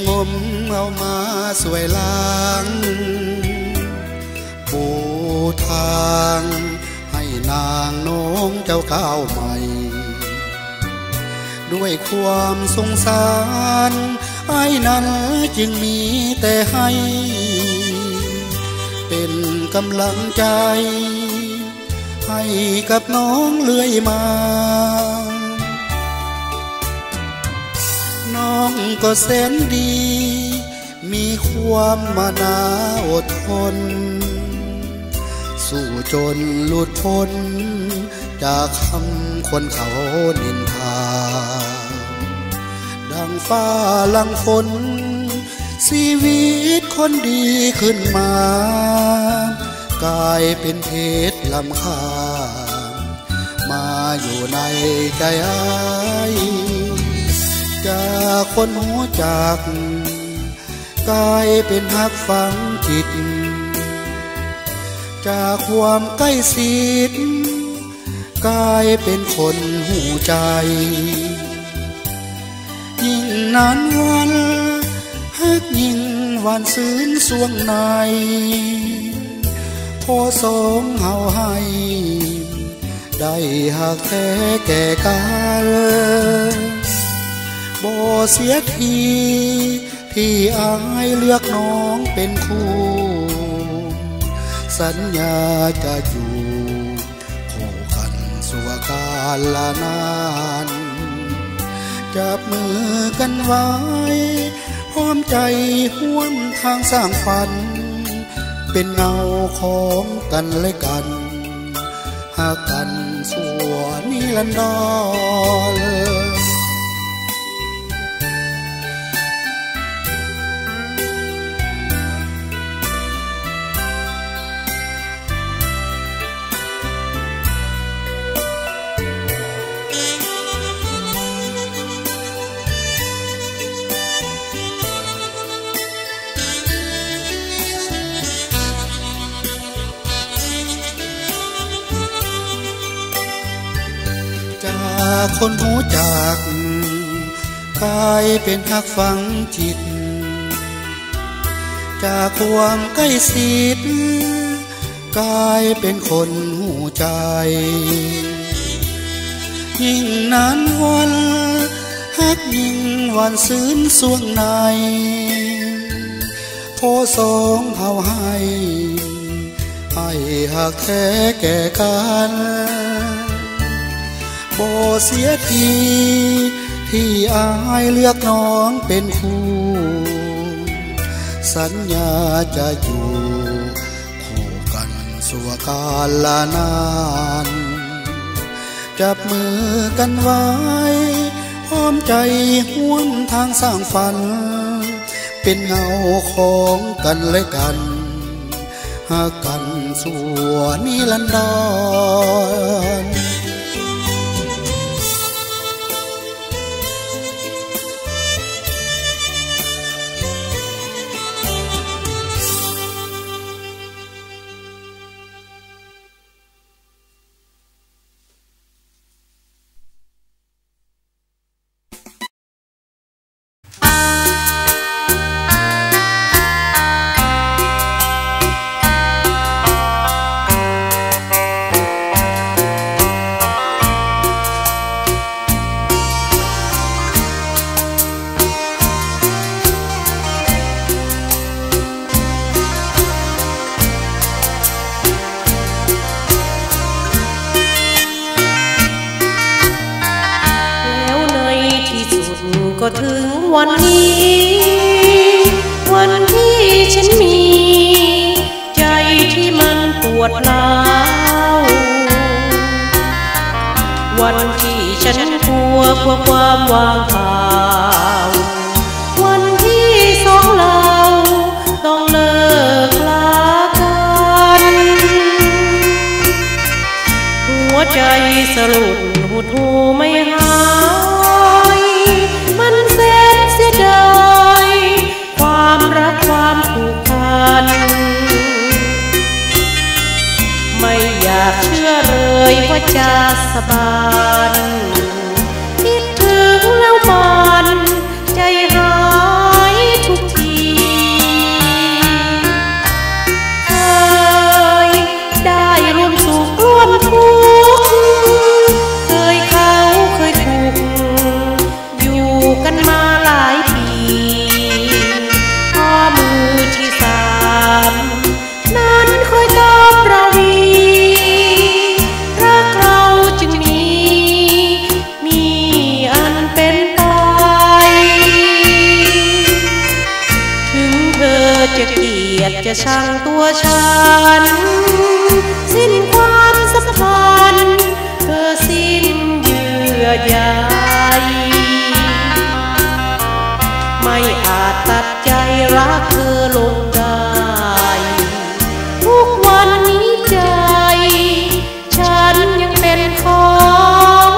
งมเอามาสวยล้างปูทางให้นางน้องเจ้าก้าวใหม่ด้วยความสงสารไอ้นั้นจึงมีแต่ให้เป็นกำลังใจให้กับน้องเลื่อยมาน้องก็แสนดีมีความมานาอดทนสู้จนหลุดพ้นจากคำคนเขานินทาดังฟ้าหลังฝนชีวิตคนดีขึ้นมากลายเป็นเพชรล้ำค่ามาอยู่ในใจอ้ายจากคนหูจักกลายเป็นฮักฝังจิตจากความใกล้ชิดกลายเป็นคนหูใจยิ่งนานวันฮักยิ่งหวานซึ้งสวงในพอสองเฮาให้ได้หักแท้แก่กันบ่เสียทีที่อายเลือกน้องเป็นคู่สัญญาจะอยู่คู่กันสู่กาลนานจับมือกันไว้พร้อมใจห่วมทางสร้างฝันเป็นเงาของกันและกันหากกันชั่วนิรันดรคนหูจักกลายเป็นฮักฝังจิตจากความใกล้ชิดกลายเป็นคนหูใจยิ่งนานวันฮักยิ่งหวานซึ้งสวงในพอสองเฮาให้หักแท้แก่กันบ่เสียทีที่อายเลือกน้องเป็นคู่สัญญาจะอยู่คู่กันสู่กาลนานจับมือกันไว้พร้อมใจห่วมทางสร้างฝันเป็นเงาของกันและกันหากกันสู่นิรันดรก็ถึงวันนี้วันที่ฉันมีใจที่มันปวดร้าววันที่ฉันกลัวความว่างเปล่าวันที่สองเราต้องเลิกลากันหัวใจสลดหดหู่ไม่หายมันแสนเสียดายความรักความผูกพันไม่อยากเชื่อเลยว่าจะสบายคิดถึงแล้วมันใจหาย ยดจะชั่งตัวฉันสิ้นความสัมพันธ์เธอสิ้นเยื่อใยไม่อาจตัดใจรักเธอลงได้ทุกวันนี้ใจฉันยังเป็นของ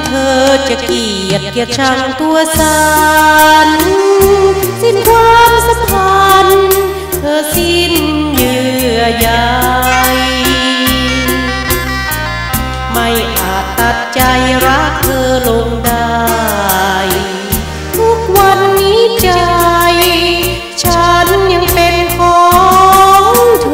เธอจะเกลียดชังตัวสันสิ้นความสัมพันธ์เธอสิ้นเยื่อใยไม่อาจตัดใจรักเธอลงได้ทุกวันนี้ใจฉันยังเป็นของเธ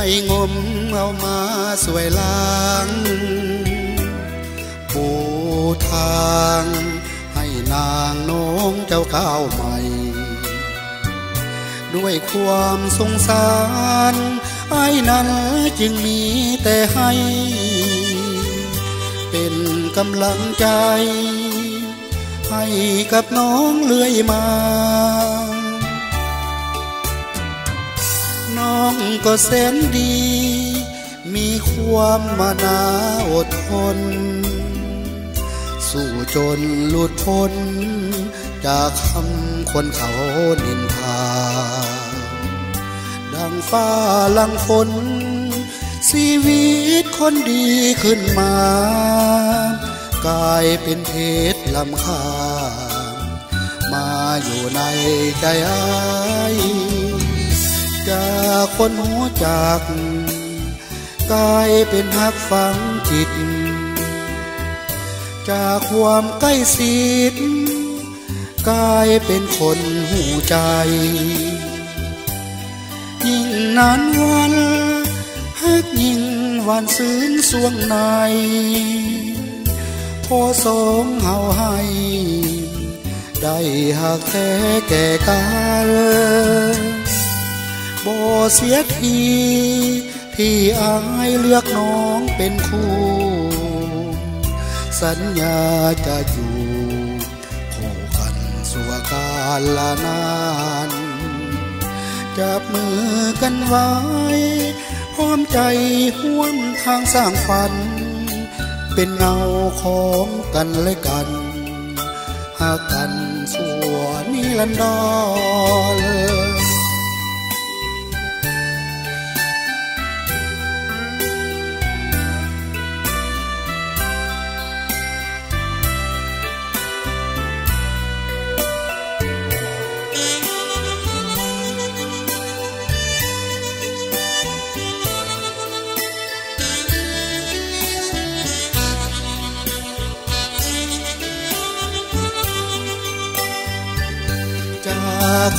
ให้งมเอามาสวยล้างปูทางให้นางน้องเจ้าข้าวใหม่ด้วยความสงสารไอ้นั้นจึงมีแต่ให้เป็นกำลังใจให้กับน้องเลื่อยมาน้องก็แสนดีมีความมานาอดทนสู้จนหลุดพ้นจากคำคนเขานินทาดังฟ้าหลังฝนชีวิตคนดีขึ้นมากลายเป็นเพชรลำคามาอยู่ในใจอ้ายจากคนหัวจากกลายเป็นหักฝังจิตจากความใกล้ชิดกลายเป็นคนหูใจยิ่งนานวันฮักยิ่งหวานซึ้งสวงในพอสองเฮาให้ได้หักแท้แก่กันบ่เสียทีที่อายเลือกน้องเป็นคู่สัญญาจะอยู่คู่กันสู่กาลนานจับมือกันไว้พร้อมใจห่วมทางสร้างฝันเป็นเงาของกันและกันหากกันชั่วนิรันดร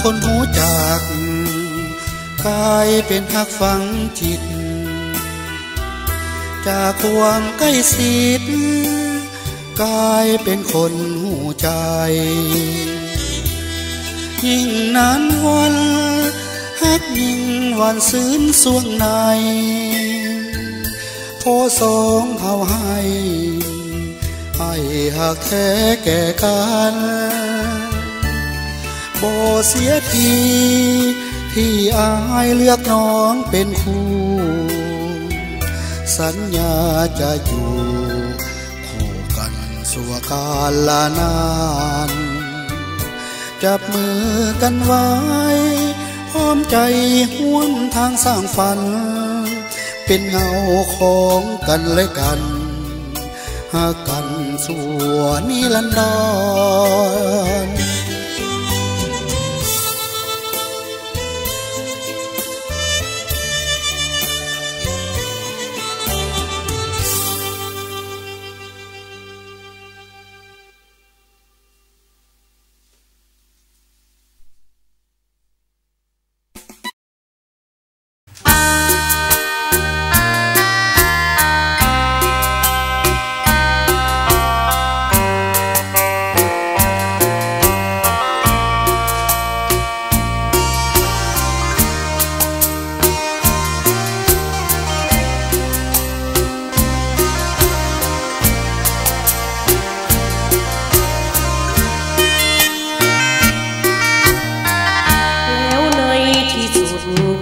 คนหูจากกลายเป็นหักฝังจิตจากความใกล้ชิดกลายเป็นคนหูใจยิ่งนานวันฮักยิ่งหวานซึ้งสวงในพอสองเฮาให้หักแท้แก่กันบ่เสียทีที่อายเลือกน้องเป็นคู่สัญญาจะอยู่คู่กันสู่กาลนานจับมือกันไว้พร้อมใจห่วมทางสร้างฝันเป็นเงาของกันและกันหากกันสู่นิรันดร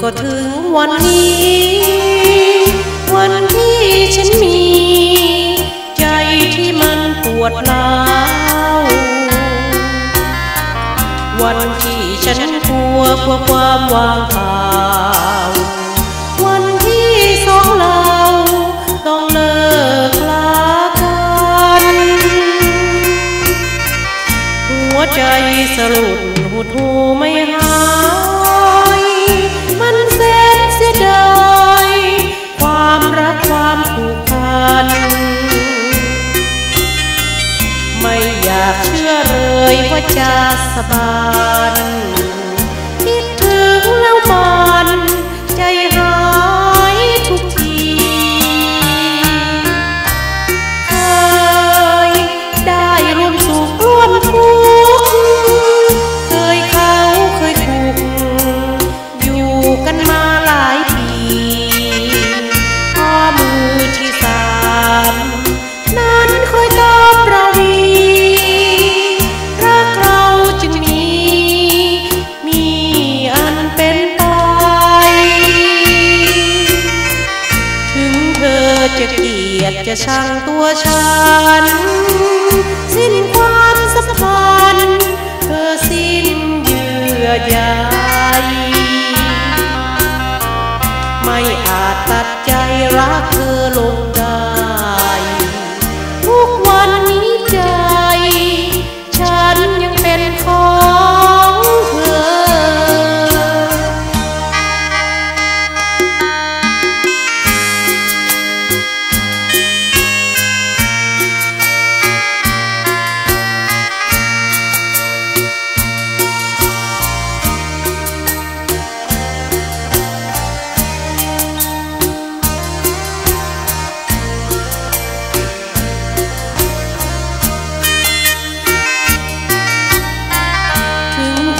ก็ถึงวันนี้วันที่ฉันมีใจที่มันปวดร้าววันที่ฉันกลัวความว่างเปล่าวันที่สองเราต้องเลิกลากันหัวใจสลดหดหู่ไม่หายมันแสนเสียดายความรักความผูกพันไม่อยากเชื่อเลยว่าจะสบายคิดถึงแล้วมันใจหาย ดจะชังตัวฉันสิ้นความสัมพันธ์เธอสิ้นเยื่อใยไม่อาจตัดใจรักเธอลงได้ทุกวันนี้ใจฉันยังเป็นของ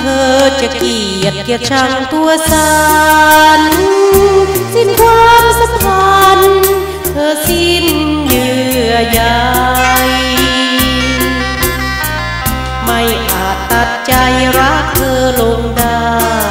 เธอจะเกลียดชังตัวสันสิ้นความสัมพันธ์เธอสิ้นเยื่อใยไม่อาจตัดใจรักเธอลงได้